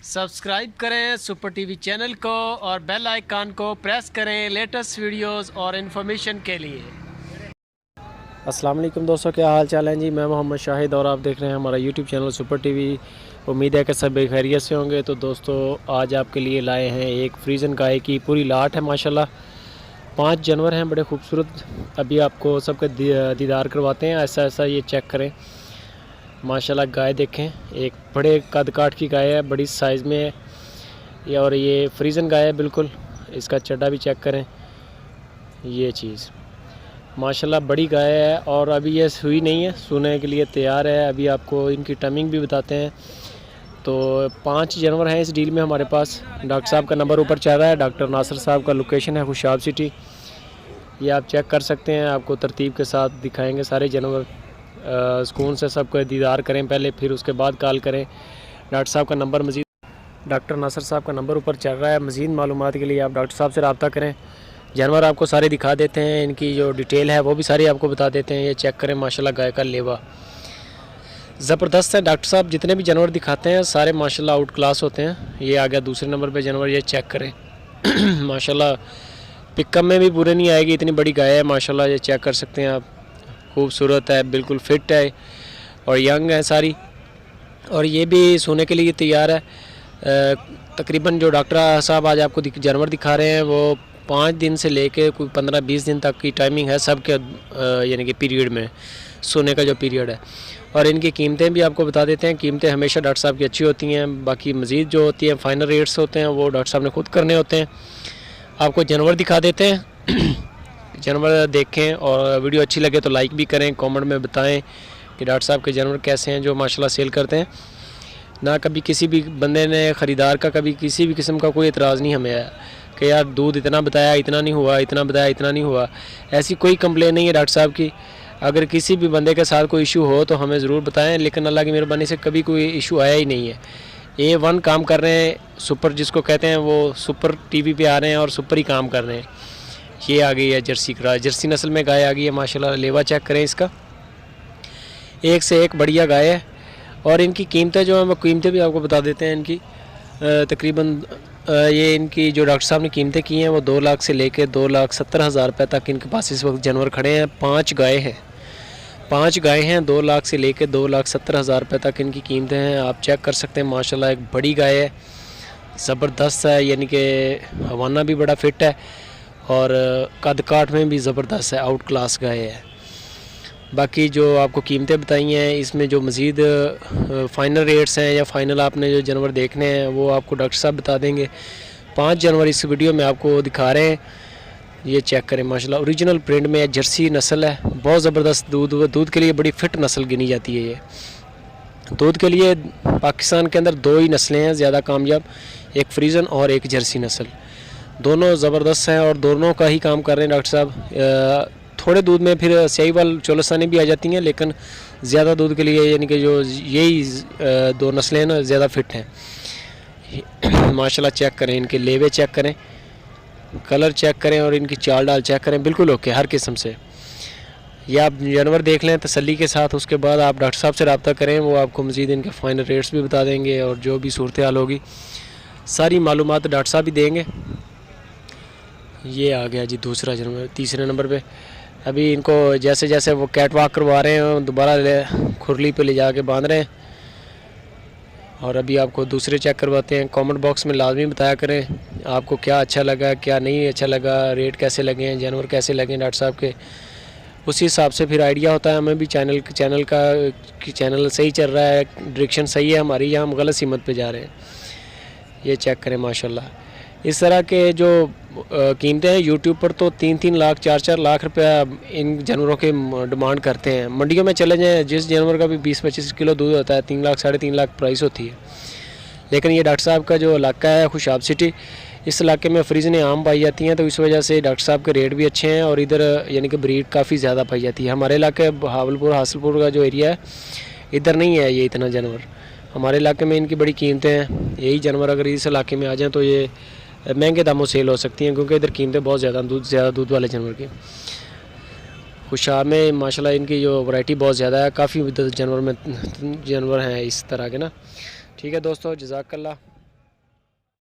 Subscribe करें super TV channel को और बेल आइकन को प्रेस करें लेटेस्ट वीडियोस और इन्फॉर्मेशन के लिए। अस्सलाम वालेकुम दोस्तों, क्या हाल चाल है जी। मैं मोहम्मद शाहिद और आप देख रहे हैं हमारा यूट्यूब चैनल सुपर टीवी। उम्मीद है कि सब खैरियत से होंगे। तो दोस्तों आज आपके लिए लाए हैं एक फ्रीजन गाय की पूरी लाट है माशाल्लाह। 5 जानवर हैं बड़े खूबसूरत। अभी आपको सबका दीदार करवाते हैं। ऐसा ऐसा ये चेक करें माशाल्लाह। गाय देखें, एक बड़े कद काठ की गाय है, बड़ी साइज़ में है और ये फ्रीजन गाय है बिल्कुल। इसका चड्डा भी चेक करें, ये चीज़ माशाल्लाह बड़ी गाय है और अभी ये सूई नहीं है, सूने के लिए तैयार है। अभी आपको इनकी टाइमिंग भी बताते हैं। तो 5 जानवर हैं इस डील में हमारे पास। डॉक्टर साहब का नंबर ऊपर चल रहा है। डॉक्टर नासिर साहब का लोकेशन है खुशाब सिटी, ये आप चेक कर सकते हैं। आपको तरतीब के साथ दिखाएंगे सारे जानवर। सुकून से सबको दीदार करें पहले, फिर उसके बाद कॉल करें। डॉक्टर साहब का नंबर मज़ीद डॉक्टर नासिर साहब का नंबर ऊपर चल रहा है। मज़ीद मालूमात के लिए आप डॉक्टर साहब से रब्ता करें। जानवर आपको सारे दिखा देते हैं, इनकी जो डिटेल है वो भी सारी आपको बता देते हैं। ये चेक करें माशाल्लाह, गाय का लेवा ज़बरदस्त है। डॉक्टर साहब जितने भी जानवर दिखाते हैं सारे माशाल्लाह आउट क्लास होते हैं। ये आ गया दूसरे नंबर पे जानवर, ये चेक करें माशाल्लाह पिकअप में भी पूरे नहीं आएगी, इतनी बड़ी गाय है माशाल्लाह। ये चेक कर सकते हैं आप, खूबसूरत है, बिल्कुल फिट है और यंग है सारी। और ये भी सोने के लिए तैयार है। तकरीबन जो डॉक्टर साहब आज आपको जानवर दिखा रहे हैं वो 5 दिन से लेके कोई 15-20 दिन तक की टाइमिंग है सबके, यानी कि पीरियड में, सोने का जो पीरियड है। और इनकी कीमतें भी आपको बता देते हैं। कीमतें हमेशा डॉक्टर साहब की अच्छी होती हैं। बाकी मज़ीद जो होती हैं फाइनल रेट्स होते हैं वो डॉक्टर साहब ने खुद करने होते हैं। आपको जानवर दिखा देते हैं जानवर देखें और वीडियो अच्छी लगे तो लाइक भी करें, कमेंट में बताएं कि डॉक्टर साहब के जानवर कैसे हैं जो माशाल्लाह सेल करते हैं। ना कभी किसी भी बंदे ने, ख़रीदार का कभी किसी भी किस्म का कोई एतराज़ नहीं हमें आया कि यार दूध इतना बताया इतना नहीं हुआ, इतना बताया इतना नहीं हुआ। ऐसी कोई कंप्लेन नहीं है डॉक्टर साहब की। अगर किसी भी बंदे के साथ कोई इशू हो तो हमें ज़रूर बताएं, लेकिन अल्लाह की मेहरबानी से कभी कोई इशू आया ही नहीं है। A1 काम कर रहे हैं, सुपर जिसको कहते हैं, वो सुपर टीवी पे आ रहे हैं और सुपर ही काम कर रहे हैं। ये आ गई है जर्सी क्रॉस, जर्सी नस्ल में गाय आ गई है माशाल्लाह। लेवा चेक करें इसका, एक से एक बढ़िया गाय है। और इनकी कीमतें जो है वो कीमतें भी आपको बता देते हैं इनकी। तकरीबन ये इनकी जो डॉक्टर साहब ने कीमतें की हैं वो 2 लाख से लेकर 2,70,000 रुपये तक इनके पास इस वक्त जानवर खड़े हैं। 5 गाय हैं, 5 गाय हैं। 2 लाख से लेकर 2,70,000 रुपये तक इनकी कीमतें हैं। आप चेक कर सकते हैं माशाल्लाह। एक बड़ी गाय है, ज़बरदस्त है, यानी कि हवाना भी बड़ा फिट है और कद काठ में भी ज़बरदस्त है, आउट क्लास गाय है। बाकी जो आपको कीमतें बताई हैं इसमें जो मज़ीद फ़ाइनल रेट्स हैं या फ़ाइनल आपने जो जानवर देखने हैं वो आपको डॉक्टर साहब बता देंगे। 5 जानवर इस वीडियो में आपको दिखा रहे हैं। ये चेक करें माशाल्लाह, ओरिजिनल प्रिंट में है, जर्सी नस्ल है, बहुत ज़बरदस्त दूध के लिए बड़ी फ़िट नस्ल गिनी जाती है। ये दूध के लिए पाकिस्तान के अंदर 2 ही नस्लें हैं ज़्यादा कामयाब, एक फ्रीजन और एक जर्सी नस्ल। दोनों ज़बरदस्त हैं और दोनों का ही काम कर रहे हैं डॉक्टर साहब। थोड़े दूध में फिर सहीवाल चोलस्तानी भी आ जाती हैं, लेकिन ज़्यादा दूध के लिए यानी कि जो यही 2 नस्लें हैं ना ज़्यादा फिट हैं माशाल्लाह। चेक करें, इनके लेवे चेक करें, कलर चेक करें और इनकी चाल डाल चेक करें, बिल्कुल ओके हर किस्म से। ये आप जानवर देख लें तसल्ली के साथ, उसके बाद आप डॉक्टर साहब से रब्ता करें, वो आपको मज़ीद इनके फ़ाइनल रेट्स भी बता देंगे और जो भी सूरत हाल होगी सारी मालूमात डॉक्टर साहब भी देंगे। ये आ गया जी दूसरा जानवर, तीसरे नंबर पे। अभी इनको जैसे जैसे वो कैट वॉक करवा रहे हैं दोबारा खुरली पे ले जाके बांध रहे हैं। और अभी आपको दूसरे चेक करवाते हैं। कमेंट बॉक्स में लाजमी बताया करें आपको क्या अच्छा लगा, क्या नहीं अच्छा लगा, रेट कैसे लगे हैं, जानवर कैसे लगे डॉक्टर साहब के। उसी हिसाब से फिर आइडिया होता है हमें भी चैनल सही चल रहा है, डायरेक्शन सही है हमारी, या हम गलत सीमत पे जा रहे हैं। ये चेक करें माशाल्लाह। इस तरह के जो कीमतें हैं यूट्यूब पर तो 3-3 लाख 4-4 लाख रुपया इन जानवरों के डिमांड करते हैं। मंडियों में चले जाएं, जिस जानवर का भी 20-25 किलो दूध होता है 3 लाख 3.5 लाख प्राइस होती है। लेकिन ये डॉक्टर साहब का जो इलाका है खुशाब सिटी, इस इलाके में फ्रीजनें आम पाई जाती हैं, तो इस वजह से डॉक्टर साहब के रेट भी अच्छे हैं और इधर यानी कि ब्रीड काफ़ी ज़्यादा पाई जाती है। हमारे इलाके हावलपुर हासिलपुर का जो एरिया है इधर नहीं है ये इतना जानवर। हमारे इलाके में इनकी बड़ी कीमतें हैं। यही जानवर अगर इस इलाके में आ जाएँ तो ये महंगे दामों सेल हो सकती हैं, क्योंकि इधर कीमतें बहुत ज़्यादा दूध वाले जानवर की। खुशाब में माशाल्लाह इनकी जो वैरायटी बहुत ज़्यादा है, काफ़ी जानवर हैं इस तरह के ना। ठीक है दोस्तों, जज़ाकल्लाह।